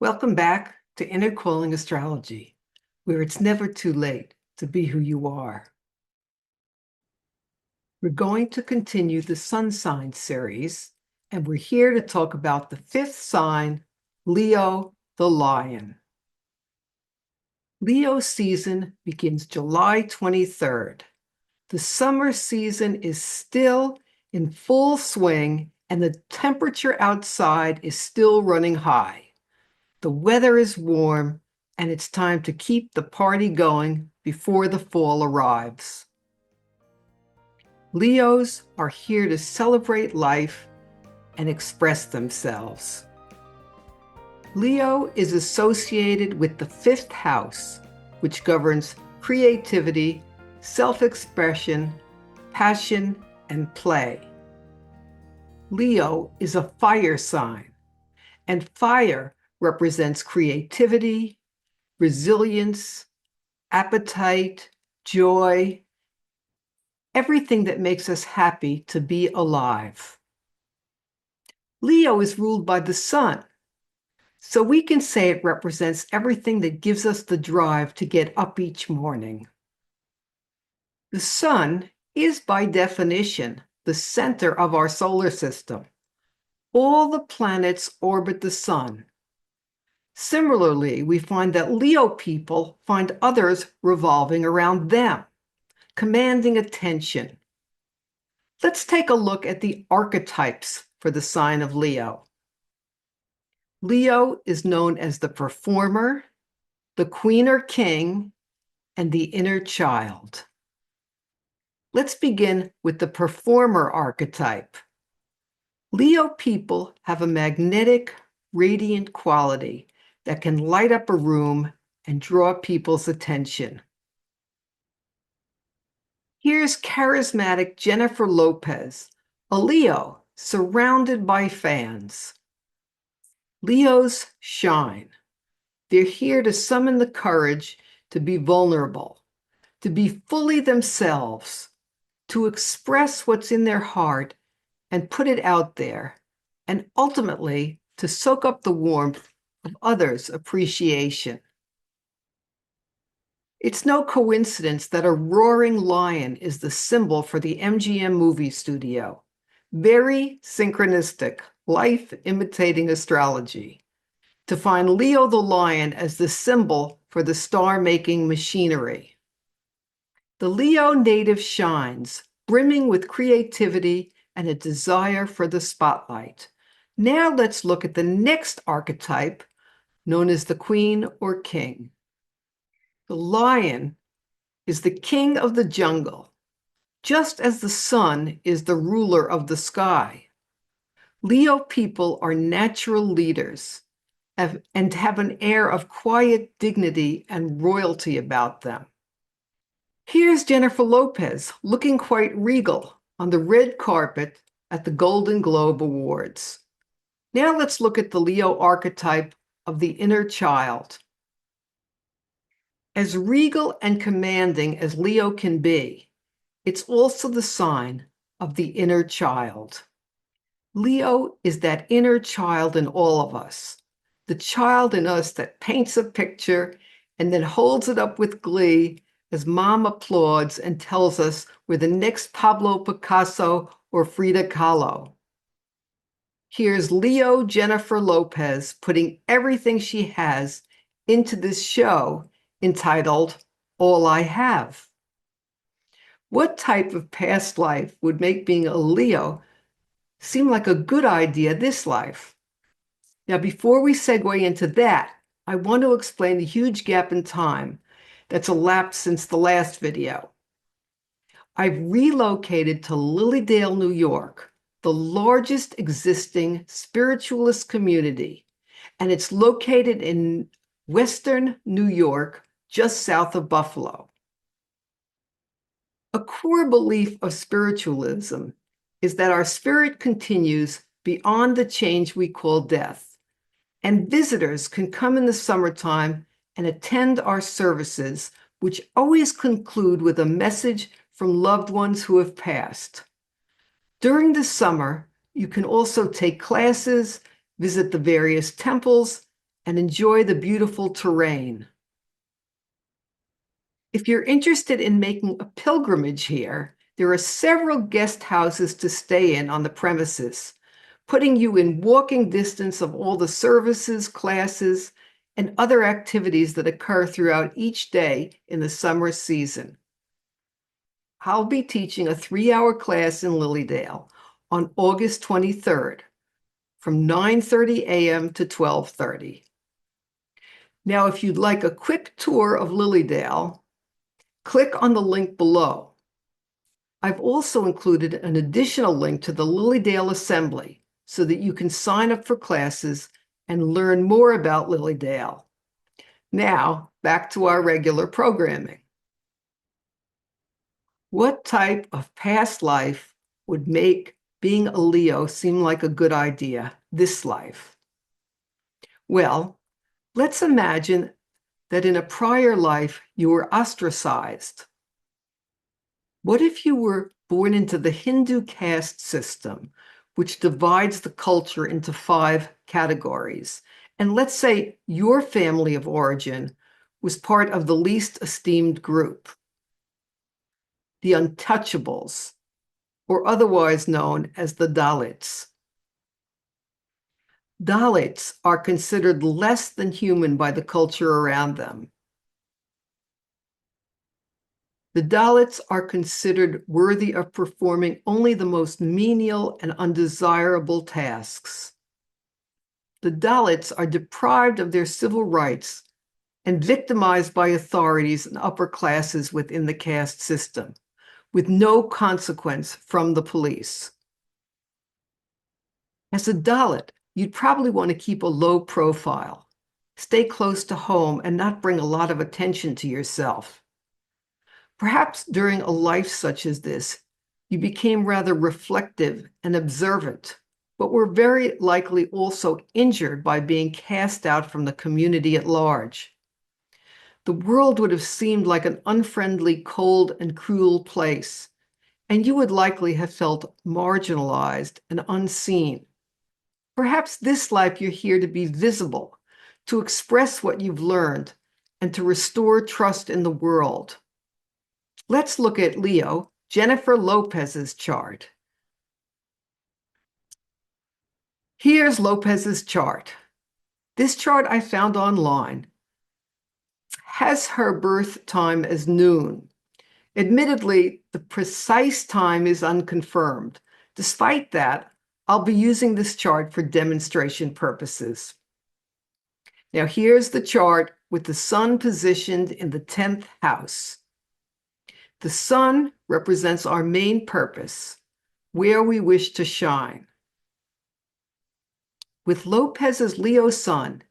Welcome back to Inner Calling Astrology, where it's never too late to be who you are. We're going to continue the Sun Sign series, and we're here to talk about the fifth sign, Leo the Lion. Leo season begins July 23rd. The summer season is still in full swing, and the temperature outside is still running high. The weather is warm, and it's time to keep the party going before the fall arrives. Leos are here to celebrate life and express themselves. Leo is associated with the fifth house, which governs creativity, self-expression, passion, and play. Leo is a fire sign, and fire represents creativity, resilience, appetite, joy, everything that makes us happy to be alive. Leo is ruled by the sun, so we can say it represents everything that gives us the drive to get up each morning. The sun is, by definition, the center of our solar system. All the planets orbit the sun. Similarly, we find that Leo people find others revolving around them, commanding attention. Let's take a look at the archetypes for the sign of Leo. Leo is known as the performer, the queen or king, and the inner child. Let's begin with the performer archetype. Leo people have a magnetic, radiant quality that can light up a room and draw people's attention. Here's charismatic Jennifer Lopez, a Leo surrounded by fans. Leos shine. They're here to summon the courage to be vulnerable, to be fully themselves, to express what's in their heart and put it out there, and ultimately to soak up the warmth of others' appreciation. It's no coincidence that a roaring lion is the symbol for the MGM movie studio. Very synchronistic, life imitating astrology. To find Leo the lion as the symbol for the star-making machinery. The Leo native shines, brimming with creativity and a desire for the spotlight. Now let's look at the next archetype, known as the queen or king. The lion is the king of the jungle, just as the sun is the ruler of the sky. Leo people are natural leaders and have an air of quiet dignity and royalty about them. Here's Jennifer Lopez looking quite regal on the red carpet at the Golden Globe Awards. Now let's look at the Leo archetype of the inner child. As regal and commanding as Leo can be, it's also the sign of the inner child. Leo is that inner child in all of us, the child in us that paints a picture and then holds it up with glee as mom applauds and tells us we're the next Pablo Picasso or Frida Kahlo. Here's Leo Jennifer Lopez putting everything she has into this show entitled All I Have. What type of past life would make being a Leo seem like a good idea this life? Now, before we segue into that, I want to explain the huge gap in time that's elapsed since the last video. I've relocated to Lilydale, New York, the largest existing spiritualist community, and it's located in Western New York, just south of Buffalo. A core belief of spiritualism is that our spirit continues beyond the change we call death, and visitors can come in the summertime and attend our services, which always conclude with a message from loved ones who have passed. During the summer, you can also take classes, visit the various temples, and enjoy the beautiful terrain. If you're interested in making a pilgrimage here, there are several guest houses to stay in on the premises, putting you in walking distance of all the services, classes, and other activities that occur throughout each day in the summer season. I'll be teaching a 3-hour class in Lilydale on August 23rd from 9:30 a.m. to 12:30. Now, if you'd like a quick tour of Lilydale, click on the link below. I've also included an additional link to the Lilydale Assembly so that you can sign up for classes and learn more about Lilydale. Now, back to our regular programming. What type of past life would make being a Leo seem like a good idea this life? Well, let's imagine that in a prior life you were ostracized. What if you were born into the Hindu caste system, which divides the culture into 5 categories? And let's say your family of origin was part of the least esteemed group, the untouchables, or otherwise known as the Dalits. Dalits are considered less than human by the culture around them. The Dalits are considered worthy of performing only the most menial and undesirable tasks. The Dalits are deprived of their civil rights and victimized by authorities and upper classes within the caste system, with no consequence from the police. As a Dalit, you'd probably want to keep a low profile, stay close to home, and not bring a lot of attention to yourself. Perhaps during a life such as this, you became rather reflective and observant, but were very likely also injured by being cast out from the community at large. The world would have seemed like an unfriendly, cold, and cruel place, and you would likely have felt marginalized and unseen. Perhaps this life you're here to be visible, to express what you've learned, and to restore trust in the world. Let's look at Leo, Jennifer Lopez's chart. Here's Lopez's chart. This chart I found online has her birth time as noon. Admittedly, the precise time is unconfirmed. Despite that, I'll be using this chart for demonstration purposes. Now, here's the chart with the sun positioned in the 10th house. The sun represents our main purpose, where we wish to shine. With Lopez's Leo sun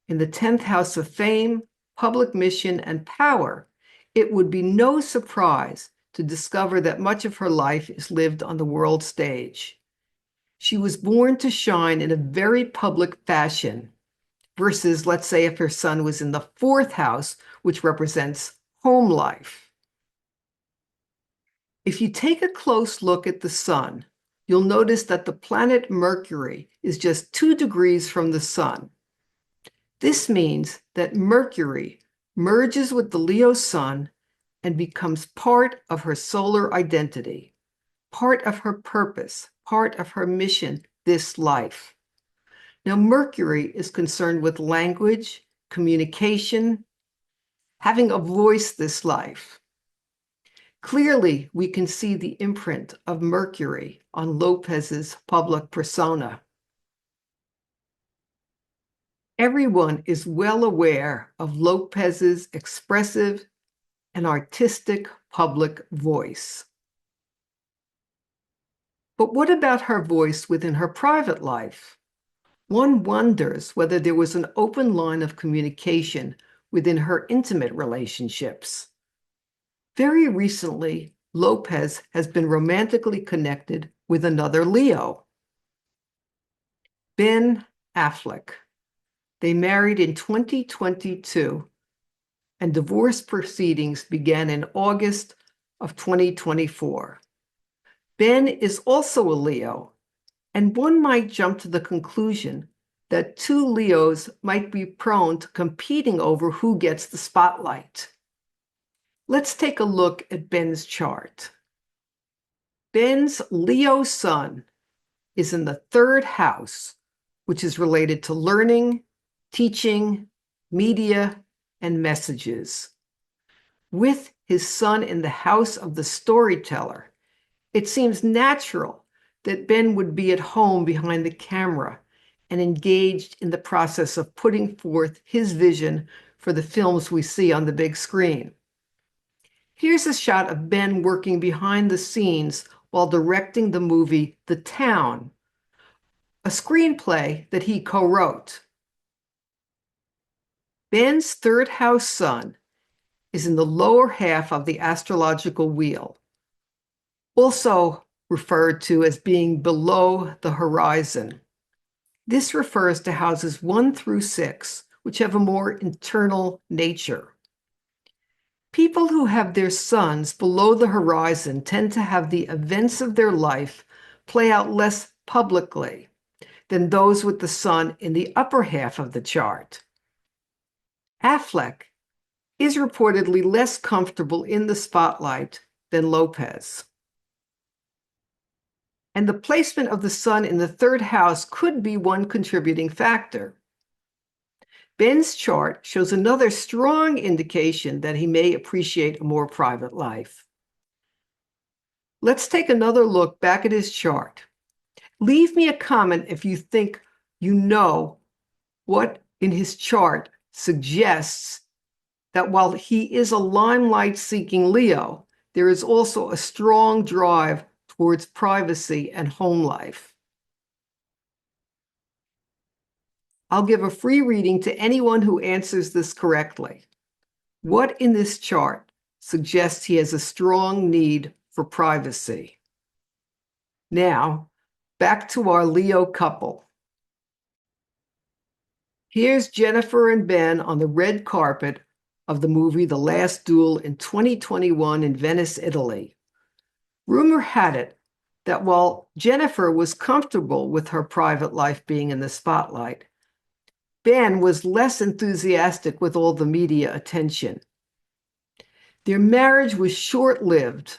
in the 10th house of fame, public mission, and power, it would be no surprise to discover that much of her life is lived on the world stage. She was born to shine in a very public fashion, versus, let's say, if her sun was in the 4th house, which represents home life. If you take a close look at the sun, you'll notice that the planet Mercury is just 2 degrees from the sun. This means that Mercury merges with the Leo sun and becomes part of her solar identity, part of her purpose, part of her mission this life. Now, Mercury is concerned with language, communication, having a voice this life. Clearly, we can see the imprint of Mercury on Lopez's public persona. Everyone is well aware of Lopez's expressive and artistic public voice. But what about her voice within her private life? One wonders whether there was an open line of communication within her intimate relationships. Very recently, Lopez has been romantically connected with another Leo, Ben Affleck. They married in 2022, and divorce proceedings began in August of 2024. Ben is also a Leo, and one might jump to the conclusion that two Leos might be prone to competing over who gets the spotlight. Let's take a look at Ben's chart. Ben's Leo sun is in the third house, which is related to learning, teaching, media, and messages. With his sun in the house of the storyteller, it seems natural that Ben would be at home behind the camera and engaged in the process of putting forth his vision for the films we see on the big screen. Here's a shot of Ben working behind the scenes while directing the movie The Town, a screenplay that he co-wrote. Ben's third house sun is in the lower half of the astrological wheel, also referred to as being below the horizon. This refers to houses 1 through 6, which have a more internal nature. People who have their suns below the horizon tend to have the events of their life play out less publicly than those with the sun in the upper half of the chart. Affleck is reportedly less comfortable in the spotlight than Lopez. And the placement of the sun in the third house could be one contributing factor. Ben's chart shows another strong indication that he may appreciate a more private life. Let's take another look back at his chart. Leave me a comment if you think you know what in his chart suggests that while he is a limelight-seeking Leo, there is also a strong drive towards privacy and home life. I'll give a free reading to anyone who answers this correctly. What in this chart suggests he has a strong need for privacy? Now, back to our Leo couple. Here's Jennifer and Ben on the red carpet of the movie The Last Duel in 2021 in Venice, Italy. Rumor had it that while Jennifer was comfortable with her private life being in the spotlight, Ben was less enthusiastic with all the media attention. Their marriage was short-lived,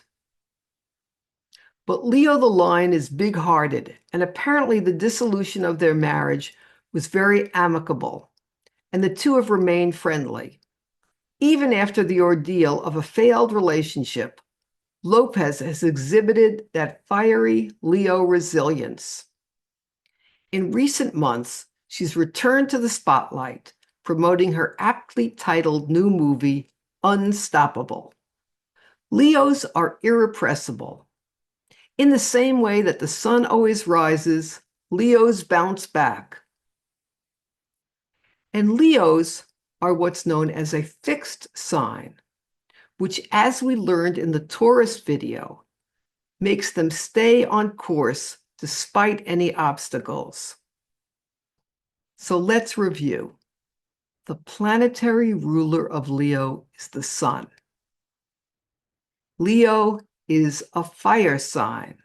but Leo the Lion is big-hearted, and apparently the dissolution of their marriage was very amicable, and the two have remained friendly. Even after the ordeal of a failed relationship, Lopez has exhibited that fiery Leo resilience. In recent months, she's returned to the spotlight, promoting her aptly titled new movie, Unstoppable. Leos are irrepressible. In the same way that the sun always rises, Leos bounce back. And Leos are what's known as a fixed sign, which, as we learned in the Taurus video, makes them stay on course despite any obstacles. So let's review. The planetary ruler of Leo is the sun. Leo is a fire sign.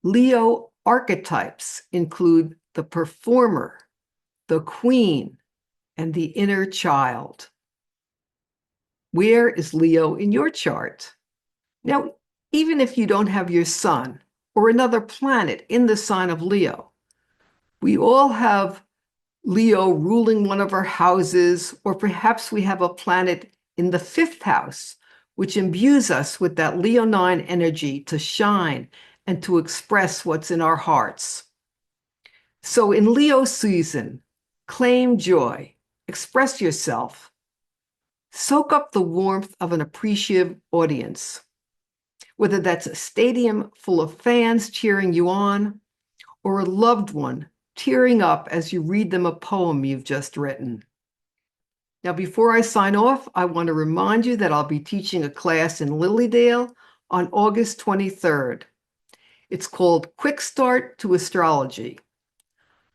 Leo archetypes include the performer, the queen, and the inner child. Where is Leo in your chart? Now, even if you don't have your sun or another planet in the sign of Leo, we all have Leo ruling one of our houses, or perhaps we have a planet in the 5th house, which imbues us with that Leonine energy to shine and to express what's in our hearts. So in Leo season, claim joy, express yourself, soak up the warmth of an appreciative audience, whether that's a stadium full of fans cheering you on, or a loved one tearing up as you read them a poem you've just written. Now, before I sign off, I want to remind you that I'll be teaching a class in Lilydale on August 23rd. It's called Quick Start to Astrology.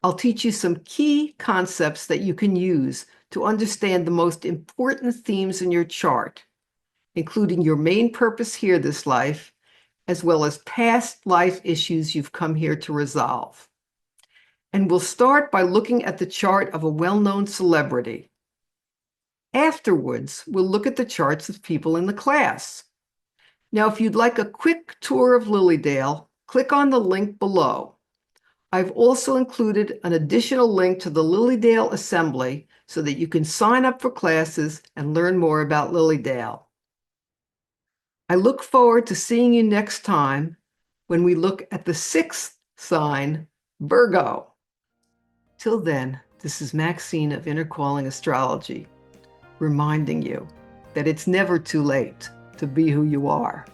I'll teach you some key concepts that you can use to understand the most important themes in your chart, including your main purpose here this life, as well as past life issues you've come here to resolve. And we'll start by looking at the chart of a well-known celebrity. Afterwards, we'll look at the charts of people in the class. Now, if you'd like a quick tour of Lilydale, click on the link below. I've also included an additional link to the Lilydale Assembly so that you can sign up for classes and learn more about Lilydale. I look forward to seeing you next time when we look at the sixth sign, Virgo. Till then, this is Maxine of Inner Calling Astrology, reminding you that it's never too late to be who you are.